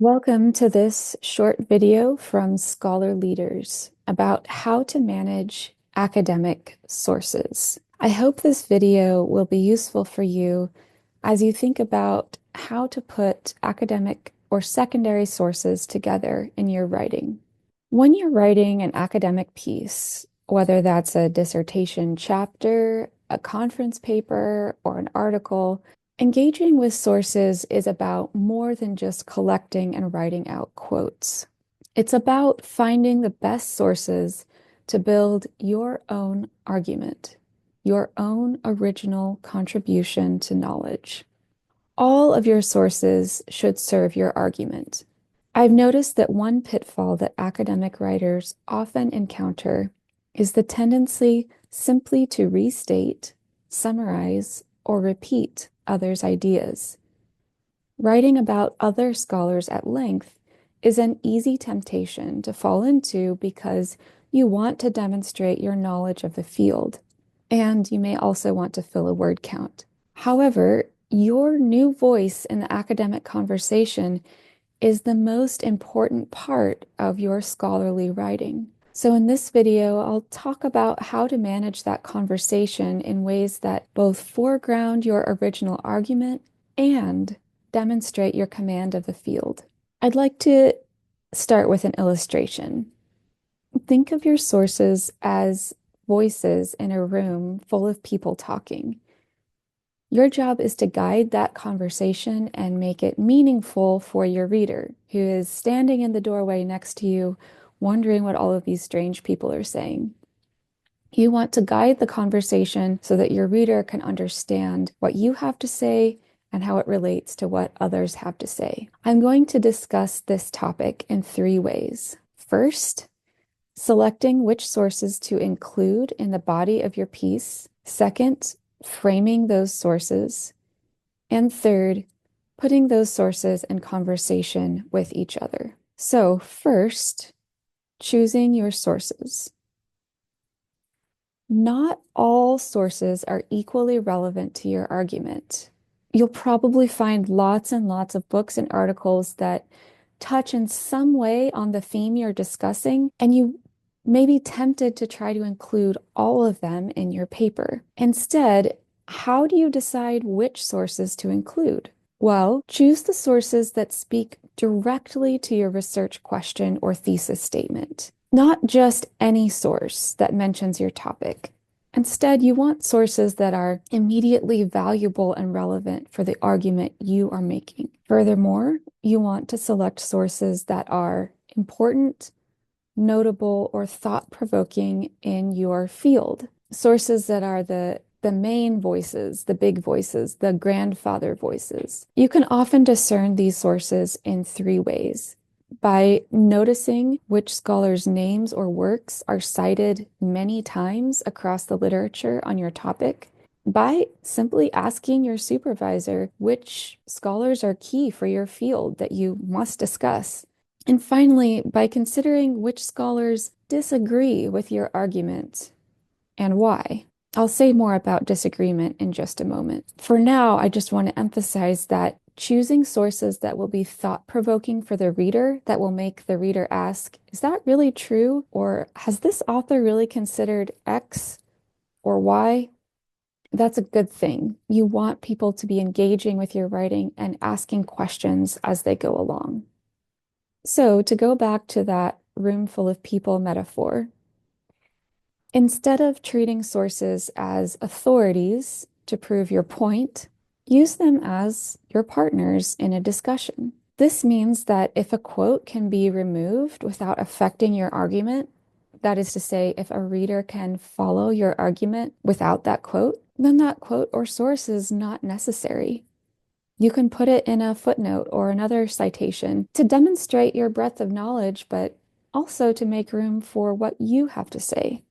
Welcome to this short video from Scholar Leaders about how to manage academic sources. I hope this video will be useful for you as you think about how to put academic or secondary sources together in your writing. When you're writing an academic piece, whether that's a dissertation chapter, a conference paper, or an article, engaging with sources is about more than just collecting and writing out quotes. It's about finding the best sources to build your own argument, your own original contribution to knowledge. All of your sources should serve your argument. I've noticed that one pitfall that academic writers often encounter is the tendency simply to restate, summarize, or repeat others' ideas. Writing about other scholars at length is an easy temptation to fall into because you want to demonstrate your knowledge of the field, and you may also want to fill a word count. However, your new voice in the academic conversation is the most important part of your scholarly writing. So in this video, I'll talk about how to manage that conversation in ways that both foreground your original argument and demonstrate your command of the field. I'd like to start with an illustration. Think of your sources as voices in a room full of people talking. Your job is to guide that conversation and make it meaningful for your reader, who is standing in the doorway next to you, wondering what all of these strange people are saying. You want to guide the conversation so that your reader can understand what you have to say and how it relates to what others have to say. I'm going to discuss this topic in three ways. First, selecting which sources to include in the body of your piece. Second, framing those sources. And third, putting those sources in conversation with each other. So first, choosing your sources. Not all sources are equally relevant to your argument. You'll probably find lots and lots of books and articles that touch in some way on the theme you're discussing, and you may be tempted to try to include all of them in your paper. Instead, how do you decide which sources to include? Well, choose the sources that speak directly to your research question or thesis statement, not just any source that mentions your topic. Instead, you want sources that are immediately valuable and relevant for the argument you are making. Furthermore, you want to select sources that are important, notable, or thought-provoking in your field. Sources that are the main voices, the big voices, the grandfather voices. You can often discern these sources in three ways. By noticing which scholars' names or works are cited many times across the literature on your topic, by simply asking your supervisor which scholars are key for your field that you must discuss, and finally, by considering which scholars disagree with your argument and why. I'll say more about disagreement in just a moment. For now, I just want to emphasize that choosing sources that will be thought-provoking for the reader, that will make the reader ask, is that really true? Or has this author really considered X or Y? That's a good thing. You want people to be engaging with your writing and asking questions as they go along. So to go back to that room full of people metaphor, instead of treating sources as authorities to prove your point, use them as your partners in a discussion. This means that if a quote can be removed without affecting your argument, that is to say, if a reader can follow your argument without that quote, then that quote or source is not necessary. You can put it in a footnote or another citation to demonstrate your breadth of knowledge, but also to make room for what you have to say.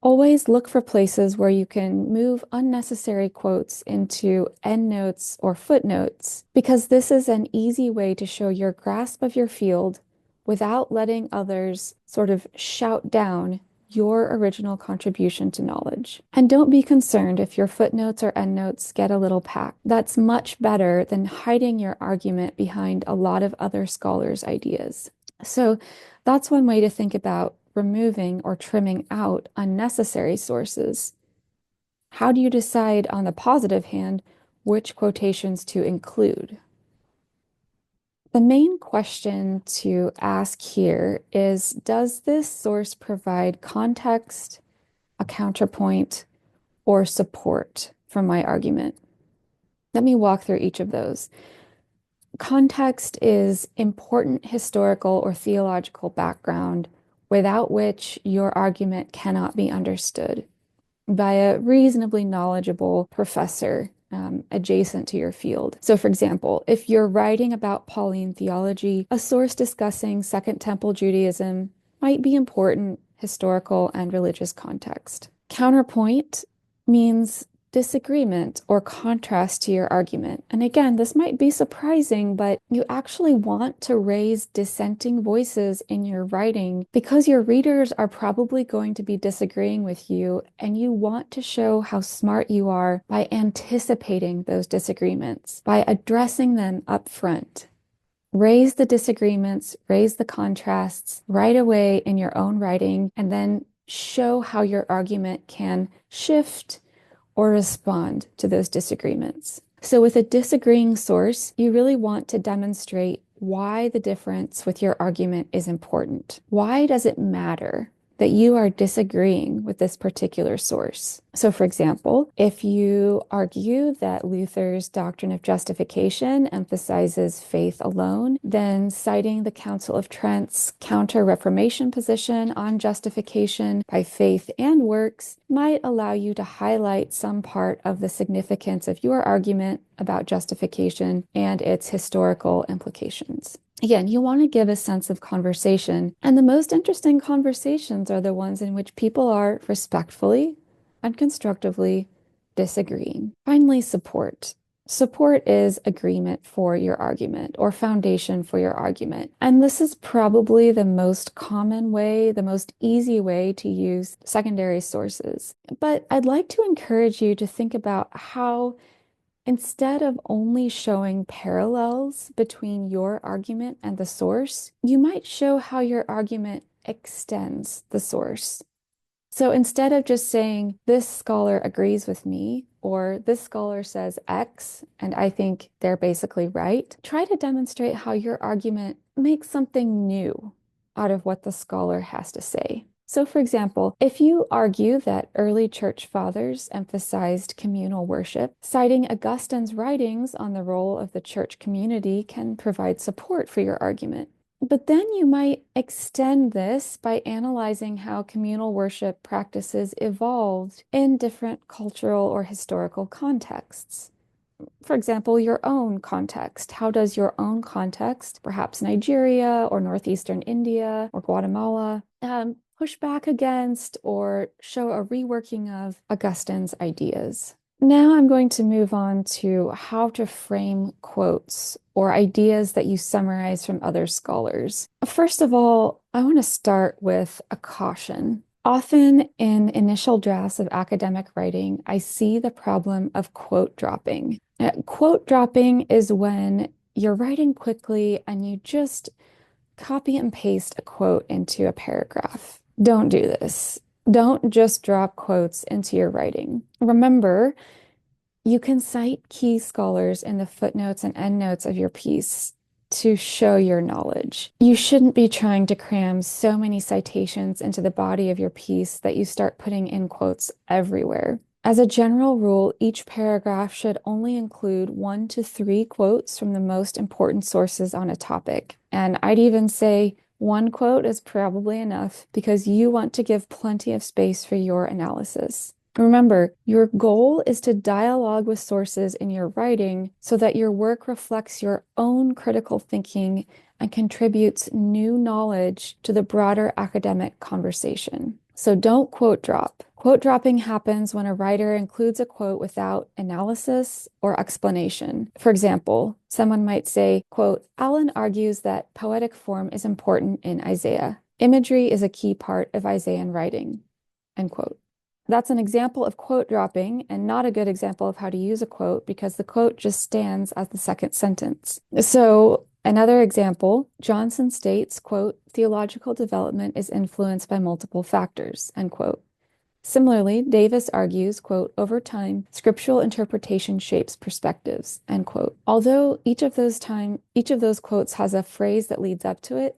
Always look for places where you can move unnecessary quotes into endnotes or footnotes, because this is an easy way to show your grasp of your field without letting others sort of shout down your original contribution to knowledge. And don't be concerned if your footnotes or endnotes get a little packed. That's much better than hiding your argument behind a lot of other scholars' ideas. So that's one way to think about removing or trimming out unnecessary sources. How do you decide, on the positive hand, which quotations to include? The main question to ask here is, does this source provide context, a counterpoint, or support for my argument? Let me walk through each of those. Context is important historical or theological background without which your argument cannot be understood by a reasonably knowledgeable professor adjacent to your field. So, for example, if you're writing about Pauline theology, a source discussing Second Temple Judaism might be important historical and religious context. Counterpoint means disagreement or contrast to your argument. And again, this might be surprising, but you actually want to raise dissenting voices in your writing because your readers are probably going to be disagreeing with you, and you want to show how smart you are by anticipating those disagreements, by addressing them up front. Raise the disagreements, raise the contrasts right away in your own writing, and then show how your argument can shift or respond to those disagreements. So with a disagreeing source, you really want to demonstrate why the difference with your argument is important. Why does it matter that you are disagreeing with this particular source? So, for example, if you argue that Luther's doctrine of justification emphasizes faith alone, then citing the Council of Trent's counter-Reformation position on justification by faith and works might allow you to highlight some part of the significance of your argument about justification and its historical implications. Again, you want to give a sense of conversation, and the most interesting conversations are the ones in which people are respectfully and constructively disagreeing. Finally, support. Support is agreement for your argument or foundation for your argument. And this is probably the most common way, the most easy way to use secondary sources. But I'd like to encourage you to think about how, instead of only showing parallels between your argument and the source, you might show how your argument extends the source. So instead of just saying, this scholar agrees with me, or this scholar says X, and I think they're basically right, try to demonstrate how your argument makes something new out of what the scholar has to say. So, for example, if you argue that early church fathers emphasized communal worship, citing Augustine's writings on the role of the church community can provide support for your argument. But then you might extend this by analyzing how communal worship practices evolved in different cultural or historical contexts. For example, your own context. How does your own context, perhaps Nigeria or northeastern India or Guatemala, push back against or show a reworking of Augustine's ideas? Now I'm going to move on to how to frame quotes or ideas that you summarize from other scholars. First of all, I want to start with a caution. Often in initial drafts of academic writing, I see the problem of quote dropping. Quote dropping is when you're writing quickly and you just copy and paste a quote into a paragraph. Don't do this. Don't just drop quotes into your writing. Remember, you can cite key scholars in the footnotes and endnotes of your piece to show your knowledge. You shouldn't be trying to cram so many citations into the body of your piece that you start putting in quotes everywhere. As a general rule, each paragraph should only include 1 to 3 quotes from the most important sources on a topic. And I'd even say 1 quote is probably enough because you want to give plenty of space for your analysis. Remember, your goal is to dialogue with sources in your writing so that your work reflects your own critical thinking and contributes new knowledge to the broader academic conversation. So don't quote drop. Quote dropping happens when a writer includes a quote without analysis or explanation. For example, someone might say, quote, Allen argues that poetic form is important in Isaiah. Imagery is a key part of Isaiah writing, end quote. That's an example of quote dropping and not a good example of how to use a quote because the quote just stands as the second sentence. So another example, Johnson states, quote, theological development is influenced by multiple factors, end quote. Similarly, Davis argues, quote, over time, scriptural interpretation shapes perspectives, end quote. Although each of those quotes has a phrase that leads up to it,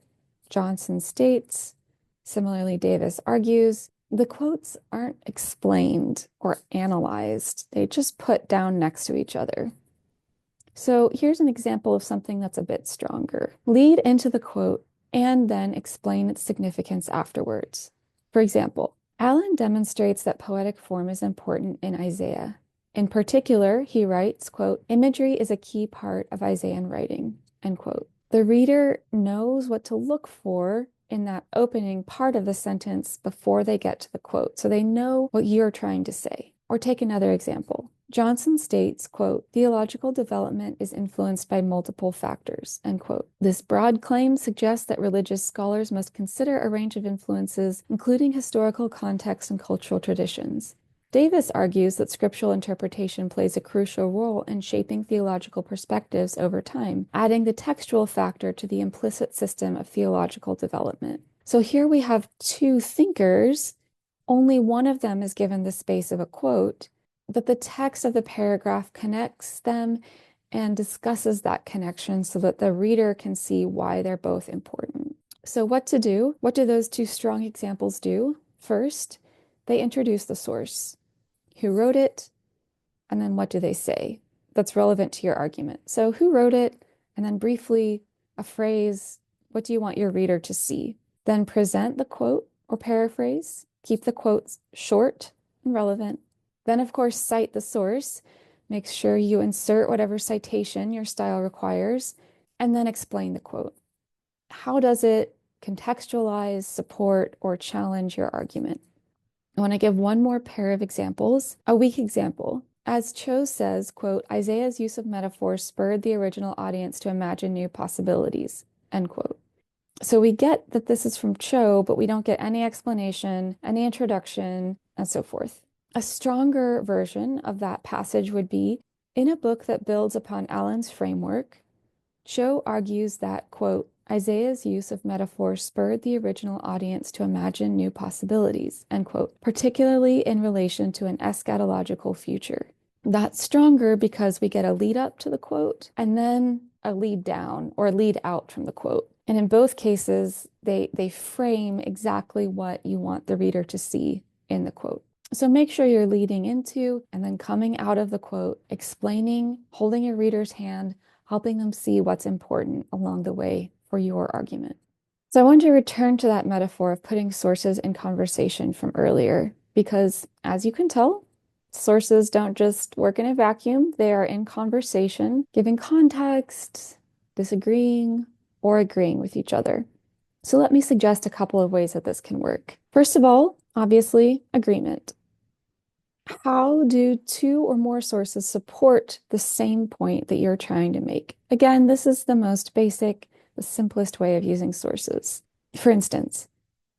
Johnson states, similarly, Davis argues, the quotes aren't explained or analyzed. They just put down next to each other. So here's an example of something that's a bit stronger. Lead into the quote and then explain its significance afterwards. For example, Allen demonstrates that poetic form is important in Isaiah. In particular, he writes, quote, imagery is a key part of Isaiah writing, end quote. The reader knows what to look for in that opening part of the sentence before they get to the quote, so they know what you're trying to say. Or take another example. Johnson states, quote, theological development is influenced by multiple factors, end quote. This broad claim suggests that religious scholars must consider a range of influences, including historical context and cultural traditions. Davis argues that scriptural interpretation plays a crucial role in shaping theological perspectives over time, adding the textual factor to the implicit system of theological development. So here we have two thinkers. Only one of them is given the space of a quote, but the text of the paragraph connects them and discusses that connection so that the reader can see why they're both important. So what to do? What do those two strong examples do? First, they introduce the source. Who wrote it? And then what do they say that's relevant to your argument? So who wrote it? And then briefly, a phrase. What do you want your reader to see? Then present the quote or paraphrase. Keep the quotes short and relevant. Then, of course, cite the source. Make sure you insert whatever citation your style requires, and then explain the quote. How does it contextualize, support, or challenge your argument? I want to give one more pair of examples. A weak example. As Cho says, quote, Isaiah's use of metaphor spurred the original audience to imagine new possibilities, end quote. So we get that this is from Cho, but we don't get any explanation, any introduction, and so forth. A stronger version of that passage would be, in a book that builds upon Allen's framework, Cho argues that, quote, Isaiah's use of metaphor spurred the original audience to imagine new possibilities, end quote, particularly in relation to an eschatological future. That's stronger because we get a lead up to the quote and then a lead down or a lead out from the quote. And in both cases, they frame exactly what you want the reader to see in the quote. So make sure you're leading into and then coming out of the quote, explaining, holding your reader's hand, helping them see what's important along the way for your argument. So I want to return to that metaphor of putting sources in conversation from earlier, because as you can tell, sources don't just work in a vacuum. They are in conversation, giving context, disagreeing, or agreeing with each other. So let me suggest a couple of ways that this can work. First of all, obviously, agreement. How do two or more sources support the same point that you're trying to make? Again, this is the most basic, the simplest way of using sources. For instance,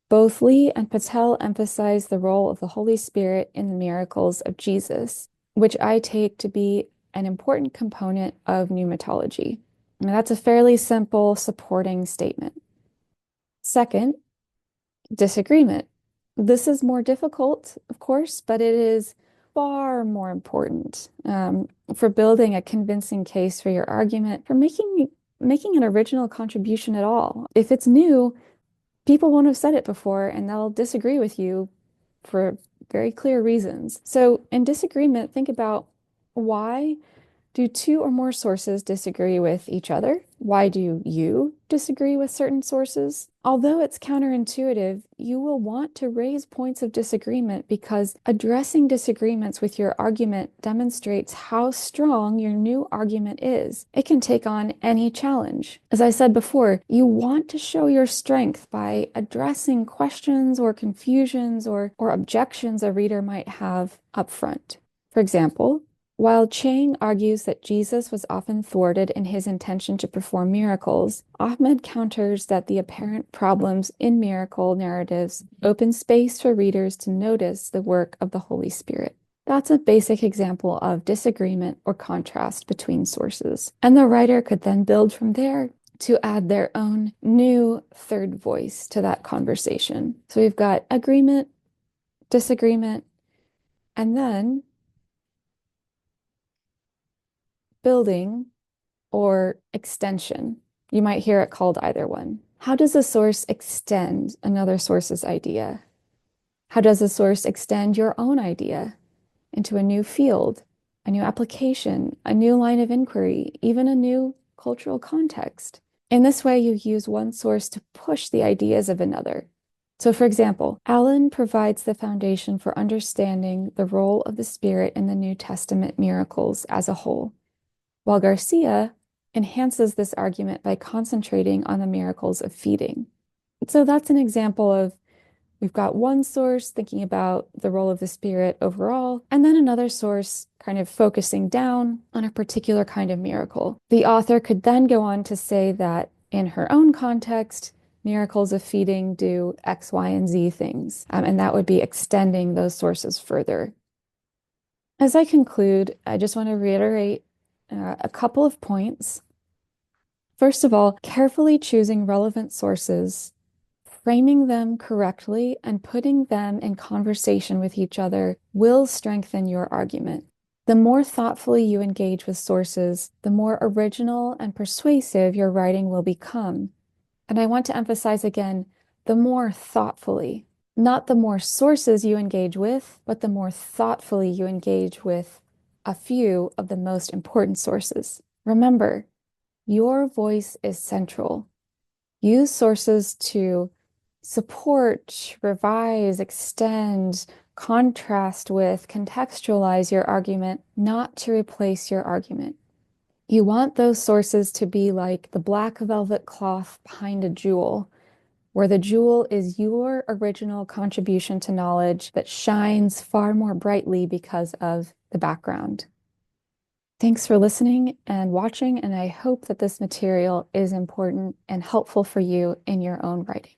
both Lee and Patel emphasize the role of the Holy Spirit in the miracles of Jesus, which I take to be an important component of pneumatology. And that's a fairly simple supporting statement. Second, disagreement. This is more difficult, of course, but it is far more important for building a convincing case for your argument, for making an original contribution at all. If it's new, people won't have said it before and they'll disagree with you for very clear reasons. So in disagreement, think about, why do two or more sources disagree with each other? Why do you disagree with certain sources? Although it's counterintuitive, you will want to raise points of disagreement because addressing disagreements with your argument demonstrates how strong your new argument is. It can take on any challenge. As I said before, you want to show your strength by addressing questions or confusions or objections a reader might have up front. For example, While Chang argues that Jesus was often thwarted in his intention to perform miracles, Ahmed counters that the apparent problems in miracle narratives open space for readers to notice the work of the Holy Spirit. That's a basic example of disagreement or contrast between sources. And the writer could then build from there to add their own new third voice to that conversation. So we've got agreement, disagreement, and then building or extension. You might hear it called either one. How does a source extend another source's idea? How does a source extend your own idea into a new field, a new application, a new line of inquiry, even a new cultural context? In this way, you use one source to push the ideas of another. So, for example, Allen provides the foundation for understanding the role of the Spirit in the New Testament miracles as a whole, while Garcia enhances this argument by concentrating on the miracles of feeding. So that's an example of we've got one source thinking about the role of the Spirit overall, and then another source kind of focusing down on a particular kind of miracle. The author could then go on to say that in her own context, miracles of feeding do X, Y, and Z things, and that would be extending those sources further. As I conclude, I just want to reiterate a couple of points. First of all, carefully choosing relevant sources, framing them correctly, and putting them in conversation with each other will strengthen your argument. The more thoughtfully you engage with sources, the more original and persuasive your writing will become. And I want to emphasize again, the more thoughtfully, not the more sources you engage with, but the more thoughtfully you engage with a few of the most important sources. Remember, your voice is central. Use sources to support, revise, extend, contrast with, contextualize your argument, not to replace your argument. You want those sources to be like the black velvet cloth behind a jewel, where the jewel is your original contribution to knowledge that shines far more brightly because of the background. Thanks for listening and watching, and I hope that this material is important and helpful for you in your own writing.